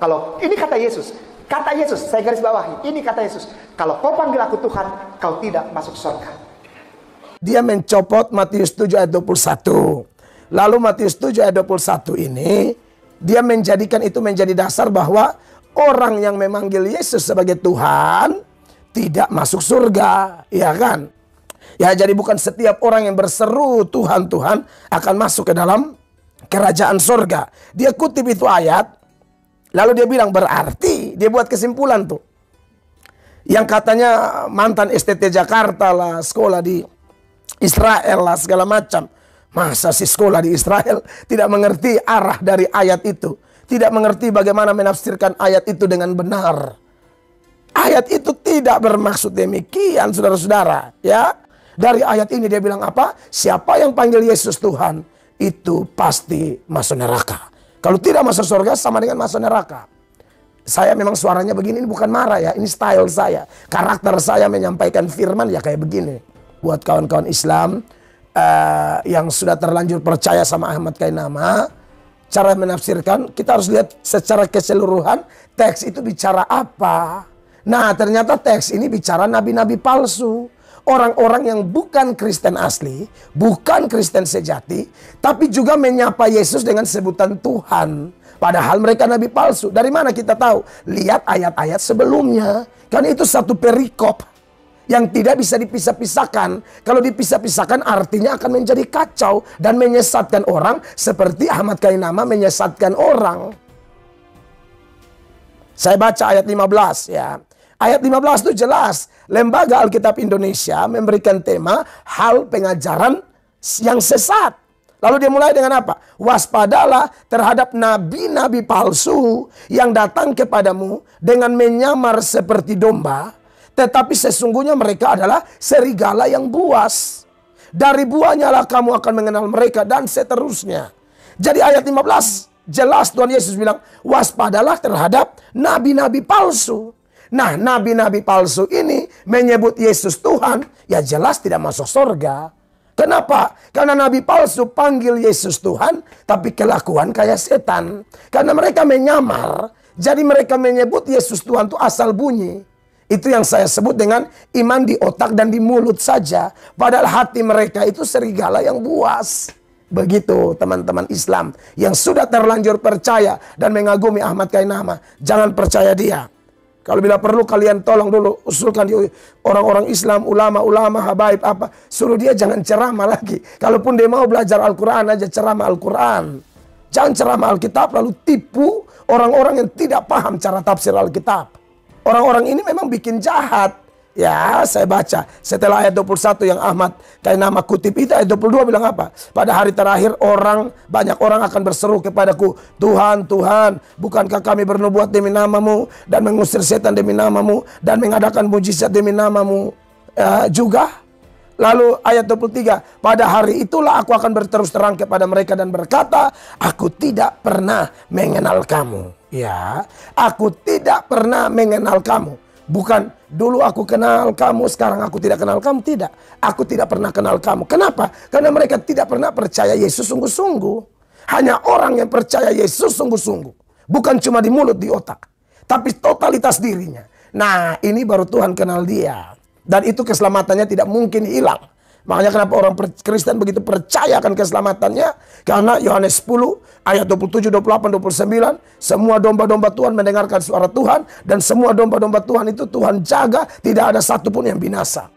Kalau ini kata Yesus, saya garis bawahi, ini kata Yesus, kalau kau panggil aku Tuhan, kau tidak masuk surga. Dia mencopot Matius 7 ayat 21. Lalu Matius 7 ayat 21 ini, dia menjadikan itu menjadi dasar bahwa orang yang memanggil Yesus sebagai Tuhan tidak masuk surga, ya kan? Ya, jadi bukan setiap orang yang berseru Tuhan, Tuhan akan masuk ke dalam kerajaan surga. Dia kutip itu ayat, lalu dia bilang berarti, dia buat kesimpulan tuh. Yang katanya mantan STT Jakarta lah, sekolah di Israel lah, segala macam. Masa sih sekolah di Israel tidak mengerti arah dari ayat itu, tidak mengerti bagaimana menafsirkan ayat itu dengan benar. Ayat itu tidak bermaksud demikian, saudara-saudara, ya. Dari ayat ini dia bilang apa? Siapa yang panggil Yesus Tuhan, itu pasti masuk neraka. Kalau tidak masuk surga sama dengan masuk neraka. Saya memang suaranya begini, ini bukan marah ya, ini style saya. Karakter saya menyampaikan firman ya kayak begini. Buat kawan-kawan Islam yang sudah terlanjur percaya sama Ahmad Kainama, cara menafsirkan kita harus lihat secara keseluruhan teks itu bicara apa. Nah, ternyata teks ini bicara nabi-nabi palsu. Orang-orang yang bukan Kristen asli, bukan Kristen sejati, tapi juga menyapa Yesus dengan sebutan Tuhan. Padahal mereka nabi palsu. Dari mana kita tahu? Lihat ayat-ayat sebelumnya. Kan itu satu perikop yang tidak bisa dipisah-pisahkan. Kalau dipisah-pisahkan artinya akan menjadi kacau dan menyesatkan orang seperti Ahmad Kainama menyesatkan orang. Saya baca ayat 15 ya. Ayat 15 itu jelas. Lembaga Alkitab Indonesia memberikan tema hal pengajaran yang sesat. Lalu dia mulai dengan apa? Waspadalah terhadap nabi-nabi palsu yang datang kepadamu dengan menyamar seperti domba, tetapi sesungguhnya mereka adalah serigala yang buas. Dari buahnya lah kamu akan mengenal mereka, dan seterusnya. Jadi ayat 15 jelas Tuhan Yesus bilang waspadalah terhadap nabi-nabi palsu. Nah, nabi-nabi palsu ini menyebut Yesus Tuhan, ya jelas tidak masuk surga. Kenapa? Karena nabi palsu panggil Yesus Tuhan, tapi kelakuan kayak setan. Karena mereka menyamar, jadi mereka menyebut Yesus Tuhan itu asal bunyi. Itu yang saya sebut dengan iman di otak dan di mulut saja. Padahal hati mereka itu serigala yang buas. Begitu teman-teman Islam yang sudah terlanjur percaya dan mengagumi Ahmad Kainama. Jangan percaya dia. Kalau bila perlu kalian tolong dulu usulkan orang-orang Islam, ulama-ulama, habaib apa. Suruh dia jangan ceramah lagi. Kalaupun dia mau belajar Al-Quran aja, ceramah Al-Quran. Jangan ceramah Alkitab lalu tipu orang-orang yang tidak paham cara tafsir Alkitab. Orang-orang ini memang bikin jahat. Ya, saya baca setelah ayat 21 yang Ahmad Kainama kutip itu, ayat 22 bilang apa? Pada hari terakhir banyak orang akan berseru kepadaku, Tuhan, Tuhan, bukankah kami bernubuat demi namamu dan mengusir setan demi namamu dan mengadakan mujizat demi namamu juga? Lalu ayat 23, pada hari itulah aku akan berterus terang kepada mereka dan berkata, aku tidak pernah mengenal kamu. Ya, aku tidak pernah mengenal kamu. Bukan dulu aku kenal kamu, sekarang aku tidak kenal kamu. Tidak, aku tidak pernah kenal kamu. Kenapa? Karena mereka tidak pernah percaya Yesus sungguh-sungguh. Hanya orang yang percaya Yesus sungguh-sungguh, bukan cuma di mulut, di otak, tapi totalitas dirinya. Nah, ini baru Tuhan kenal dia. Dan itu keselamatannya tidak mungkin hilang. Makanya kenapa orang Kristen begitu percaya akan keselamatannya? Karena Yohanes 10 ayat 27, 28, 29. Semua domba-domba Tuhan mendengarkan suara Tuhan. Dan semua domba-domba Tuhan itu Tuhan jaga. Tidak ada satupun yang binasa.